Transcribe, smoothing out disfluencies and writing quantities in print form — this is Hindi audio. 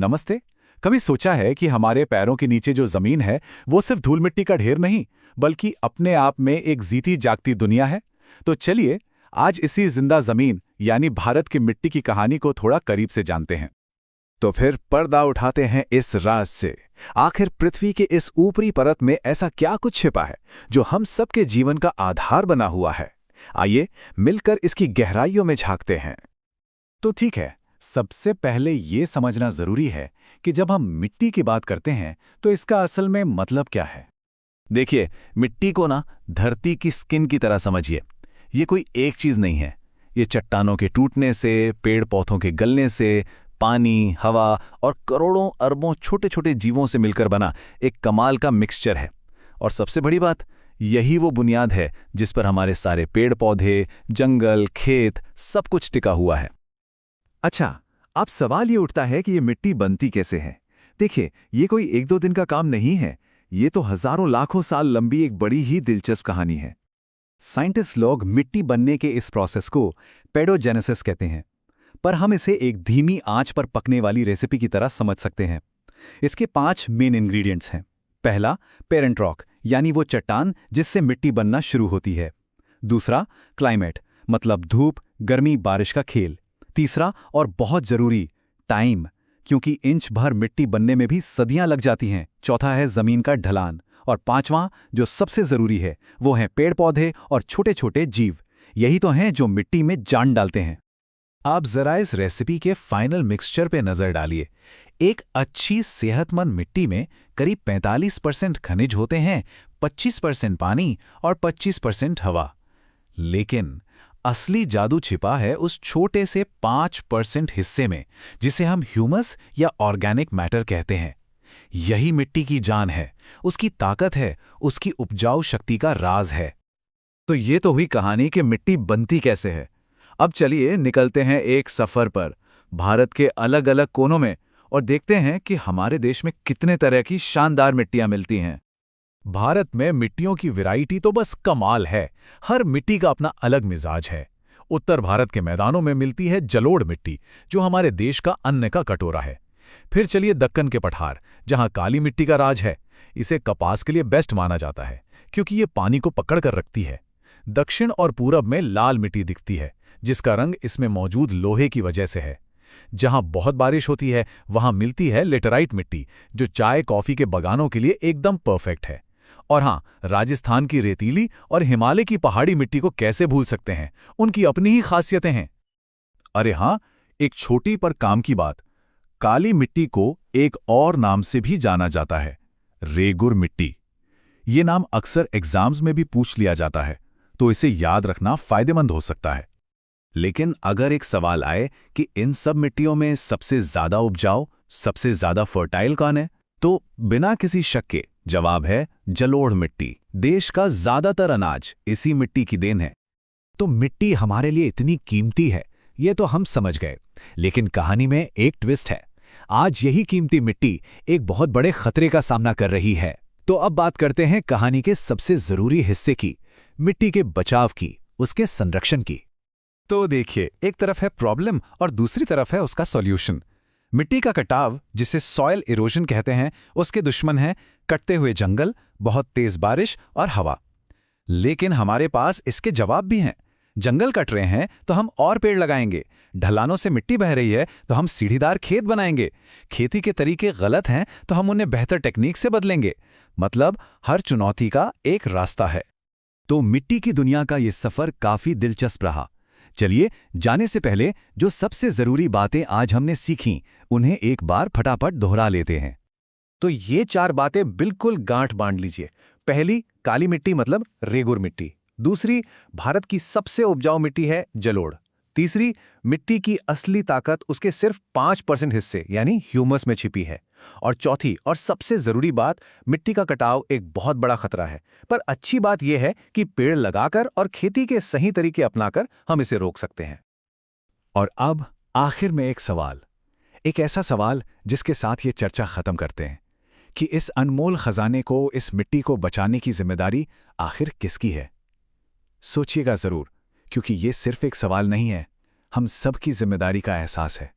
नमस्ते। कभी सोचा है कि हमारे पैरों के नीचे जो जमीन है वो सिर्फ धूल मिट्टी का ढेर नहीं, बल्कि अपने आप में एक जीती जागती दुनिया है। तो चलिए आज इसी जिंदा जमीन यानी भारत की मिट्टी की कहानी को थोड़ा करीब से जानते हैं। तो फिर पर्दा उठाते हैं इस राज से। आखिर पृथ्वी के इस ऊपरी परत में ऐसा क्या कुछ छिपा है जो हम सबके जीवन का आधार बना हुआ है। आइए मिलकर इसकी गहराइयों में झांकते हैं। तो ठीक है, सबसे पहले ये समझना जरूरी है कि जब हम मिट्टी की बात करते हैं तो इसका असल में मतलब क्या है। देखिए, मिट्टी को ना धरती की स्किन की तरह समझिए। ये कोई एक चीज नहीं है। ये चट्टानों के टूटने से, पेड़ पौधों के गलने से, पानी, हवा और करोड़ों अरबों छोटे छोटे जीवों से मिलकर बना एक कमाल का मिक्सचर है। और सबसे बड़ी बात, यही वो बुनियाद है जिस पर हमारे सारे पेड़ पौधे, जंगल, खेत सब कुछ टिका हुआ है। अच्छा, अब सवाल ये उठता है कि ये मिट्टी बनती कैसे है। देखिए, ये कोई एक दो दिन का काम नहीं है। ये तो हजारों लाखों साल लंबी एक बड़ी ही दिलचस्प कहानी है। साइंटिस्ट लोग मिट्टी बनने के इस प्रोसेस को पेडोजेनेसिस कहते हैं, पर हम इसे एक धीमी आंच पर पकने वाली रेसिपी की तरह समझ सकते हैं। इसके 5 मेन इंग्रेडिएंट्स हैं। पहला, पेरेंट रॉक यानी वो चट्टान जिससे मिट्टी बनना शुरू होती है। दूसरा, क्लाइमेट मतलब धूप, गर्मी, बारिश का खेल। तीसरा और बहुत जरूरी, टाइम, क्योंकि इंच भर मिट्टी बनने में भी सदियां लग जाती हैं। चौथा है जमीन का ढलान। और पांचवां, जो सबसे जरूरी है, वो हैं पेड़ पौधे और छोटे छोटे जीव। यही तो हैं जो मिट्टी में जान डालते हैं। आप जरा इस रेसिपी के फाइनल मिक्सचर पे नजर डालिए। एक अच्छी सेहतमंद मिट्टी में करीब 45% खनिज होते हैं, 25% पानी और 25% हवा। लेकिन असली जादू छिपा है उस छोटे से 5% हिस्से में, जिसे हम ह्यूमस या ऑर्गेनिक मैटर कहते हैं। यही मिट्टी की जान है, उसकी ताकत है, उसकी उपजाऊ शक्ति का राज है। तो ये तो हुई कहानी कि मिट्टी बनती कैसे है। अब चलिए निकलते हैं एक सफर पर भारत के अलग अलग कोनों में और देखते हैं कि हमारे देश में कितने तरह की शानदार मिट्टियां मिलती हैं। भारत में मिट्टियों की वैरायटी तो बस कमाल है। हर मिट्टी का अपना अलग मिजाज है। उत्तर भारत के मैदानों में मिलती है जलोढ़ मिट्टी, जो हमारे देश का अन्न का कटोरा है। फिर चलिए दक्कन के पठार, जहां काली मिट्टी का राज है। इसे कपास के लिए बेस्ट माना जाता है, क्योंकि ये पानी को पकड़ कर रखती है। दक्षिण और पूरब में लाल मिट्टी दिखती है, जिसका रंग इसमें मौजूद लोहे की वजह से है। जहां बहुत बारिश होती है वहां मिलती है लेटराइट मिट्टी, जो चाय कॉफी के बगानों के लिए एकदम परफेक्ट है। और हां, राजस्थान की रेतीली और हिमालय की पहाड़ी मिट्टी को कैसे भूल सकते हैं। उनकी अपनी ही खासियतें हैं। अरे हां, एक छोटी पर काम की बात, काली मिट्टी को एक और नाम से भी जाना जाता है, रेगुर मिट्टी। ये नाम अक्सर एग्जाम्स में भी पूछ लिया जाता है, तो इसे याद रखना फायदेमंद हो सकता है। लेकिन अगर एक सवाल आए कि इन सब मिट्टियों में सबसे ज्यादा उपजाऊ, सबसे ज्यादा फर्टाइल कौन है, तो बिना किसी शक के जवाब है जलोढ़ मिट्टी। देश का ज्यादातर अनाज इसी मिट्टी की देन है। तो मिट्टी हमारे लिए इतनी कीमती है, ये तो हम समझ गए। लेकिन कहानी में एक ट्विस्ट है। आज यही कीमती मिट्टी एक बहुत बड़े खतरे का सामना कर रही है। तो अब बात करते हैं कहानी के सबसे जरूरी हिस्से की, मिट्टी के बचाव की, उसके संरक्षण की। तो देखिए, एक तरफ है प्रॉब्लम और दूसरी तरफ है उसका सॉल्यूशन। मिट्टी का कटाव, जिसे सॉयल इरोजन कहते हैं, उसके दुश्मन हैं कटते हुए जंगल, बहुत तेज बारिश और हवा। लेकिन हमारे पास इसके जवाब भी हैं। जंगल कट रहे हैं तो हम और पेड़ लगाएंगे। ढलानों से मिट्टी बह रही है तो हम सीढ़ीदार खेत बनाएंगे। खेती के तरीके गलत हैं तो हम उन्हें बेहतर टेक्निक से बदलेंगे। मतलब हर चुनौती का एक रास्ता है। तो मिट्टी की दुनिया का ये सफर काफी दिलचस्प रहा। चलिए, जाने से पहले जो सबसे जरूरी बातें आज हमने सीखीं, उन्हें एक बार फटाफट दोहरा लेते हैं। तो ये 4 बातें बिल्कुल गांठ बांध लीजिए। पहली, काली मिट्टी मतलब रेगुर मिट्टी। दूसरी, भारत की सबसे उपजाऊ मिट्टी है जलोढ़। तीसरी, मिट्टी की असली ताकत उसके सिर्फ 5% हिस्से यानी ह्यूमस में छिपी है। और चौथी और सबसे जरूरी बात, मिट्टी का कटाव एक बहुत बड़ा खतरा है, पर अच्छी बात यह है कि पेड़ लगाकर और खेती के सही तरीके अपनाकर हम इसे रोक सकते हैं। और अब आखिर में एक सवाल, एक ऐसा सवाल जिसके साथ ये चर्चा खत्म करते हैं कि इस अनमोल खजाने को, इस मिट्टी को बचाने की जिम्मेदारी आखिर किसकी है। सोचिएगा जरूर, क्योंकि ये सिर्फ एक सवाल नहीं है, हम सबकी जिम्मेदारी का एहसास है।